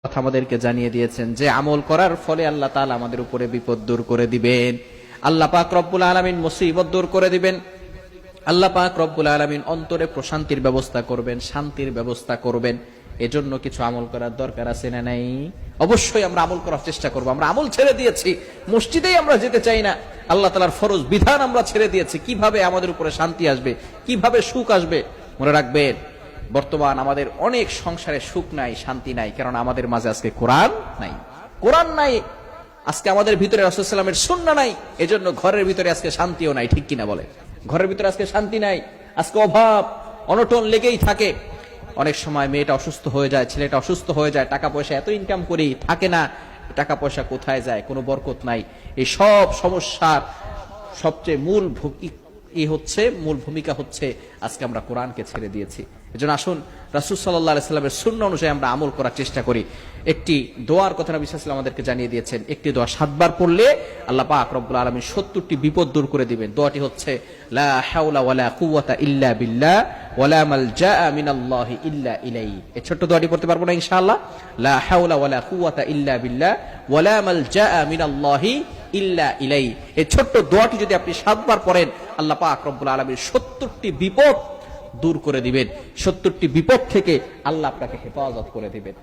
কথা আমাদেরকে জানিয়ে দিয়েছেন যে আমল করার ফলে আল্লাহ তাআলা আমাদের উপরে বিপদ দূর করে দিবেন। আল্লাহ পাক রব্বুল আলামিন মুসিবত দূর করে দিবেন। আল্লাহ পাক রব্বুল আলামিন অন্তরে প্রশান্তির ব্যবস্থা করবেন, শান্তির ব্যবস্থা করবেন। এজন্য কিছু আমল করার দরকার আছে না নাই? অবশ্যই আমরা আমল করার চেষ্টা করব। আমরা আমল ছেড়ে দিয়েছি, মসজিদেই আমরা যেতে চাই না। আল্লাহ তাআলার ফরজ বিধান আমরা ছেড়ে দিয়েছি। কিভাবে আমাদের উপরে শান্তি আসবে, কিভাবে সুখ আসবে? মনে রাখবেন, বর্তমান আমাদের অনেক সংসারে সুখ নাই, শান্তি নাই, কারণ আমাদের মাঝে আজকে কোরআন নাই। কোরআন নাই, আজকে আমাদের ভিতরে রাসূল সাল্লাল্লাহু আলাইহি ওয়াসাল্লামের সুন্নাহ নাই। এজন্য ঘরের ভিতরে আজকে শান্তিও নাই। ঠিক কিনা বলে? ঘরের ভিতরে আজকে শান্তি নাই, আজকে অভাব অনটন লেগেই থাকে। অনেক সময় মেয়েটা অসুস্থ হয়ে যায়, ছেলেটা অসুস্থ হয়ে যায়, টাকা পয়সা এত ইনকাম করি থাকে না, টাকা পয়সা কোথায় যায়, কোনো বরকত নাই। এই সব সমস্যার সবচেয়ে মূল ভূমিকা হচ্ছে আজকে আমরা কোরআনকে ছেড়ে দিয়েছি। এজন্য আসুন রাসূল সাল্লাল্লাহু আলাইহি ওয়াসাল্লামের সুন্নাহ অনুযায়ী আমরা আমল করার চেষ্টা করি। একটি দোয়ার কথা নবী সাল্লাল্লাহু আলাইহি ওয়াসাল্লাম আমাদেরকে জানিয়ে দিয়েছেন। একটি দোয়া 7 বার পড়লে আল্লাহ পাক রব্বুল আলামিন 70টি বিপদ দূর করে দিবেন। দোয়াটি হচ্ছে লা হাওলা ওয়ালা কুওয়াতা ইল্লা বিল্লাহ ওয়ালা মালজা মিনাল্লাহি ইল্লা ইলাইহি। এই ছোট্ট দোয়াটি পড়তে পারবো না ইনশাআল্লাহ? লা হাওলা ওয়ালা কুওয়াতা ইল্লা বিল্লাহ ওয়ালা মালজা মিনাল্লাহি ইল্লা ইলাইহি। এই ছোট্ট দোয়াটি যদি আপনি 7 বার পড়েন, আল্লাহ পাক রব্বুল আলামিন 70টি বিপদ দূর করে দিবেন। 70টি বিপদ থেকে আল্লাহ আপনাকে হেফাজত করে দিবেন।